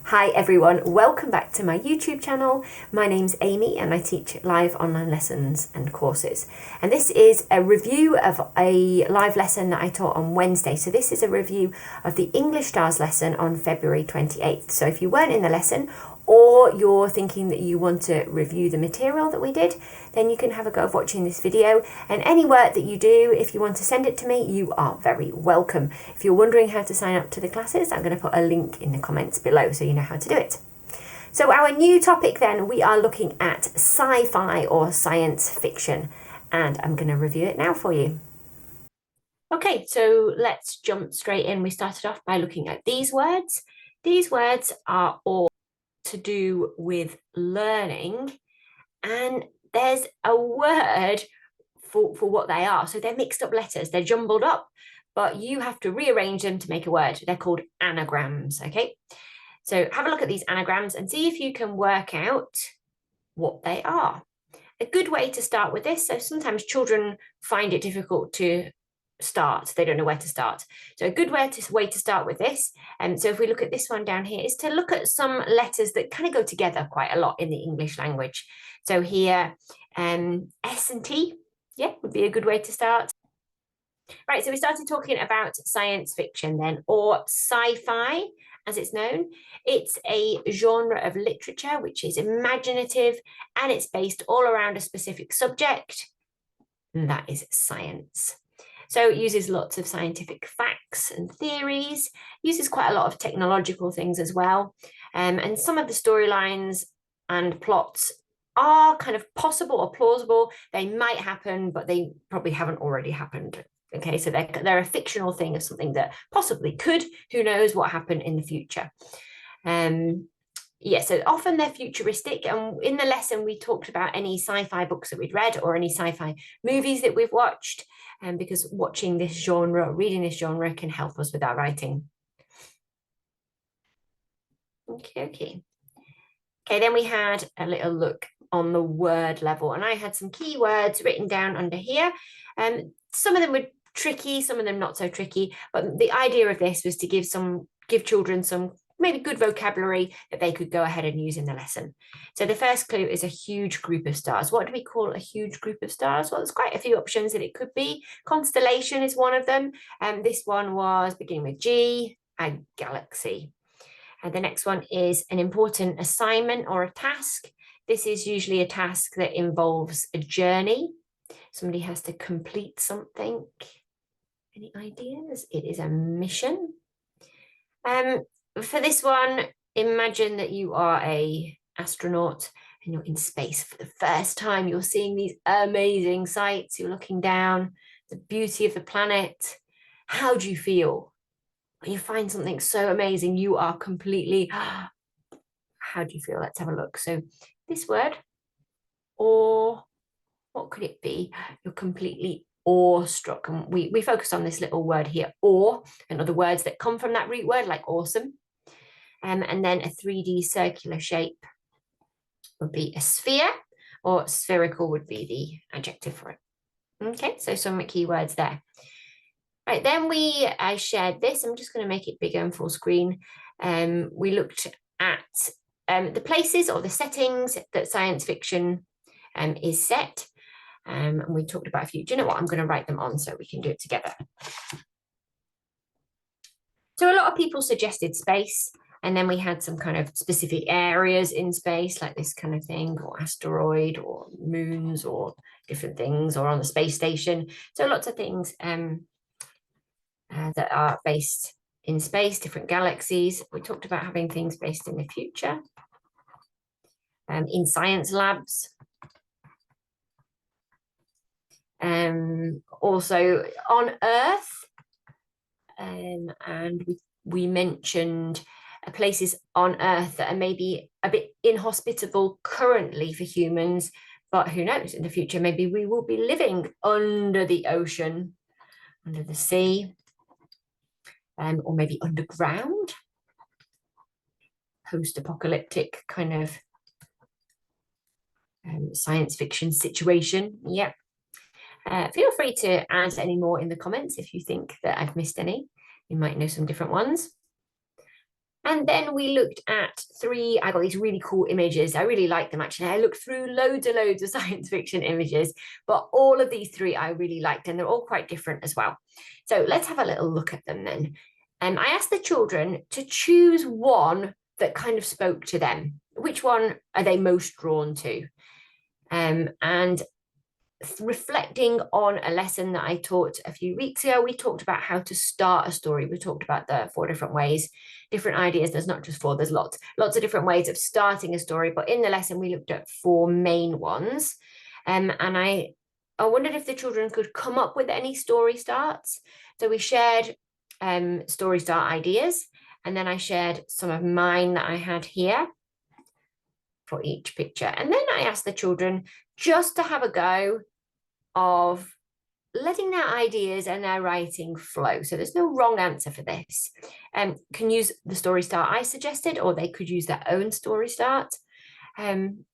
Hi everyone, welcome back to my YouTube channel. My name's Amy and I teach live online lessons and courses. And this is a review of a live lesson that I taught on Wednesday. So this is a review of the English Stars lesson on February 28th. So if you weren't in the lesson or you're thinking that you want to review the material that we did, then you can have a go of watching this video. And any work that you do, if you want to send it to me, you are very welcome. If you're wondering how to sign up to the classes, I'm going to put a link in the comments below so you know how to do it. So our new topic then, we are looking at sci-fi or science fiction, and I'm going to review it now for you. Okay, so let's jump straight in. We started off by looking at these words. These words are all to do with learning, and there's a word for what they are. So they're mixed up letters, they're jumbled up, but you have to rearrange them to make a word. They're called anagrams, okay? So have a look at these anagrams and see if you can work out what they are. A good way to start with this, so sometimes children find it difficult to start, they don't know where to start. So a good way to start with this, so if we look at this one down here, is to look at some letters that kind of go together quite a lot in the English language. So here, S and T, yeah, would be a good way to start. Right, so we started talking about science fiction then, or sci-fi as it's known. It's a genre of literature which is imaginative and it's based all around a specific subject, and that is science. So it uses lots of scientific facts and theories, uses quite a lot of technological things as well. And some of the storylines and plots are kind of possible or plausible. They might happen, but they probably haven't already happened. Okay, so they're a fictional thing of something that possibly could, who knows what happened in the future. Yeah, so often they're futuristic. And in the lesson, we talked about any sci-fi books that we'd read or any sci-fi movies that we've watched, because watching this genre, reading this genre can help us with our writing. Okay, then we had a little look on the word level, and I had some keywords written down under here. Some of them were tricky, some of them not so tricky, but the idea of this was to give children some maybe good vocabulary that they could go ahead and use in the lesson. So the first clue is a huge group of stars. What do we call a huge group of stars? Well, there's quite a few options that it could be. Constellation is one of them. This one was beginning with G, a galaxy. And the next one is an important assignment or a task. This is usually a task that involves a journey. Somebody has to complete something. Any ideas? It is a mission. For this one, imagine that you are an astronaut and you're in space for the first time. You're seeing these amazing sights. You're looking down, the beauty of the planet. How do you feel when you find something so amazing? You are completely, how do you feel? Let's have a look. So this word, or what could it be? You're completely awestruck. And we focus on this little word here, awe, and other words that come from that root word, like awesome. And then a 3D circular shape would be a sphere, or spherical would be the adjective for it. Okay, so some keywords there. Right, then I shared this. I'm just going to make it bigger and full screen. We looked at the places or the settings that science fiction is set. And we talked about a few. Do you know what? I'm going to write them on so we can do it together. So a lot of people suggested space. And then we had some kind of specific areas in space, like this kind of thing, or asteroid, or moons, or different things, or on the space station. So lots of things that are based in space, different galaxies. We talked about having things based in the future, in science labs. Also on Earth, and we mentioned places on Earth that are maybe a bit inhospitable currently for humans, but who knows, in the future maybe we will be living under the ocean, under the sea, or maybe underground, post-apocalyptic kind of science fiction situation. Yep. Feel free to add any more in the comments if you think that I've missed any. You might know some different ones. And then we looked at three, I got these really cool images. I really like them actually. I looked through loads of science fiction images, but all of these three I really liked, and they're all quite different as well. So let's have a little look at them then. I asked the children to choose one that kind of spoke to them. Which one are they most drawn to? And reflecting on a lesson that I taught a few weeks ago, we talked about how to start a story. We talked about the 4 different ways, different ideas. There's not just 4, there's lots of different ways of starting a story. But in the lesson, we looked at 4 main ones. And I wondered if the children could come up with any story starts. So we shared story start ideas, and then I shared some of mine that I had here for each picture. And then I asked the children just to have a go of letting their ideas and their writing flow. So there's no wrong answer for this. Can use the story start I suggested, or they could use their own story start. And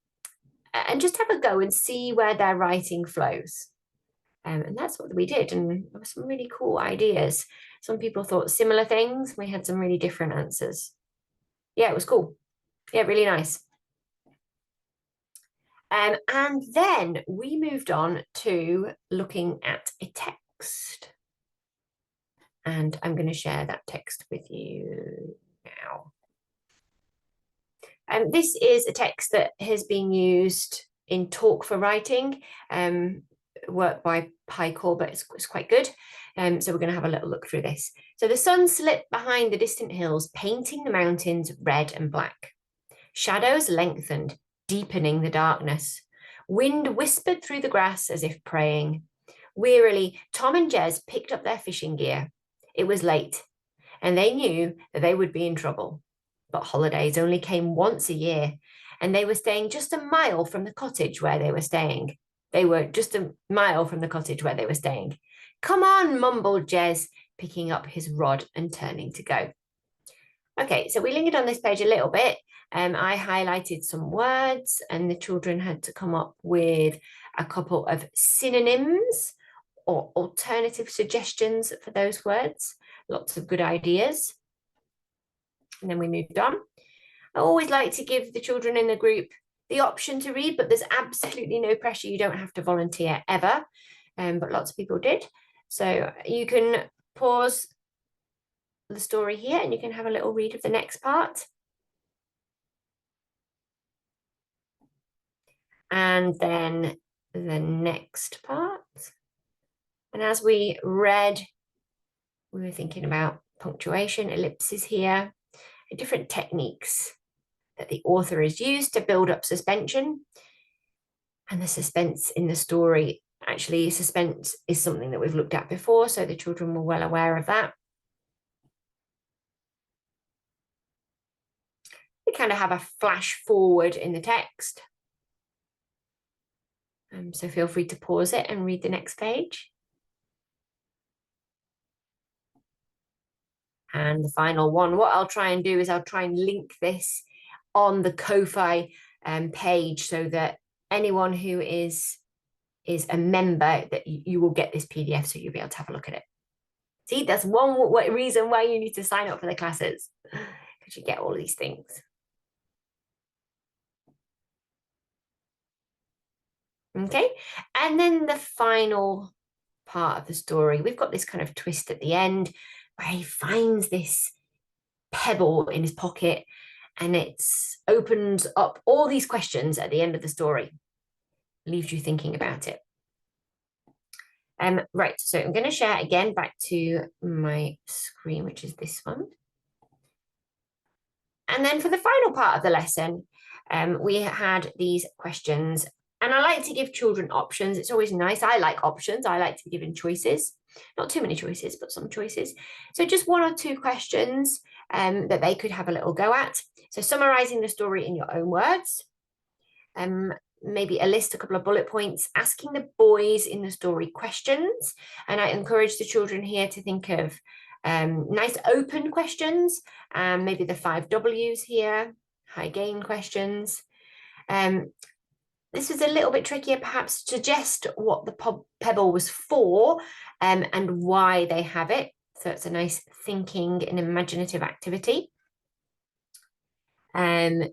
just have a go and see where their writing flows. And that's what we did. And there were some really cool ideas. Some people thought similar things. We had some really different answers. Yeah, it was cool. Yeah, really nice. And then we moved on to looking at a text. And I'm going to share that text with you now. And this is a text that has been used in Talk for Writing, work by Pi Corbett. It's quite good. So we're going to have a little look through this. So the sun slipped behind the distant hills, painting the mountains red and black. Shadows lengthened, deepening the darkness. Wind whispered through the grass as if praying. Wearily, Tom and Jez picked up their fishing gear. It was late, and they knew that they would be in trouble. But holidays only came once a year, and they were staying just a mile from the cottage where they were staying. They were just a mile from the cottage where they were staying. Come on, mumbled Jez, picking up his rod and turning to go. Okay, so we lingered on this page a little bit. I highlighted some words, and the children had to come up with a couple of synonyms or alternative suggestions for those words. Lots of good ideas. And then we moved on. I always like to give the children in the group the option to read, but there's absolutely no pressure. You don't have to volunteer ever, but lots of people did. So you can pause the story here and you can have a little read of the next part. And then the next part. And as we read, we were thinking about punctuation, ellipses here, and different techniques that the author has used to build up suspension. And the suspense in the story, actually, suspense is something that we've looked at before, so the children were well aware of that. We kind of have a flash forward in the text. So feel free to pause it and read the next page. And the final one, what I'll try and do is I'll try and link this on the Ko-Fi page so that anyone who is a member, that you will get this PDF, so you'll be able to have a look at it. See, that's one reason why you need to sign up for the classes, because you get all these things. Okay, and then the final part of the story, we've got this kind of twist at the end where he finds this pebble in his pocket, and it's opens up all these questions at the end of the story, leaves you thinking about it. Right, so I'm going to share again back to my screen, which is this one. And then for the final part of the lesson, we had these questions. And I like to give children options. It's always nice. I like options. I like to give in choices. Not too many choices, but some choices. So just 1 or 2 questions that they could have a little go at. So summarizing the story in your own words. Maybe a couple of bullet points, asking the boys in the story questions. And I encourage the children here to think of nice open questions, maybe the 5 W's here, high gain questions. This was a little bit trickier, perhaps suggest what the pebble was for and why they have it. So it's a nice thinking and imaginative activity.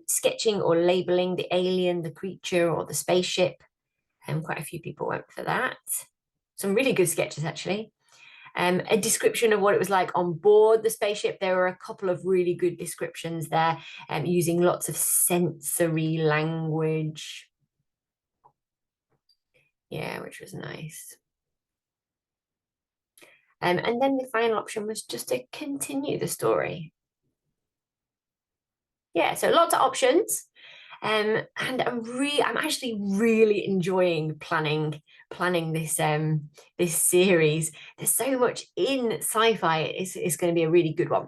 sketching or labeling the alien, the creature, or the spaceship. And quite a few people went for that. Some really good sketches, actually. A description of what it was like on board the spaceship. There were a couple of really good descriptions there, using lots of sensory language. Yeah, which was nice. And then the final option was just to continue the story. Yeah, so lots of options. And I'm actually really enjoying planning this this series. There's so much in sci-fi. It's going to be a really good one.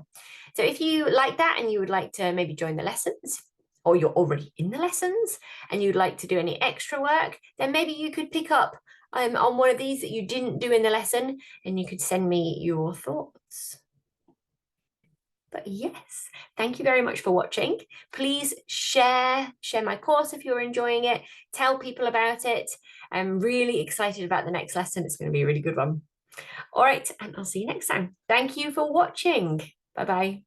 So if you like that and you would like to maybe join the lessons, or you're already in the lessons and you'd like to do any extra work, then maybe you could pick up on one of these that you didn't do in the lesson, and you could send me your thoughts. But yes, thank you very much for watching. Please share my course if you're enjoying it. Tell people about it. I'm really excited about the next lesson. It's going to be a really good one. All right, and I'll see you next time. Thank you for watching. Bye-bye.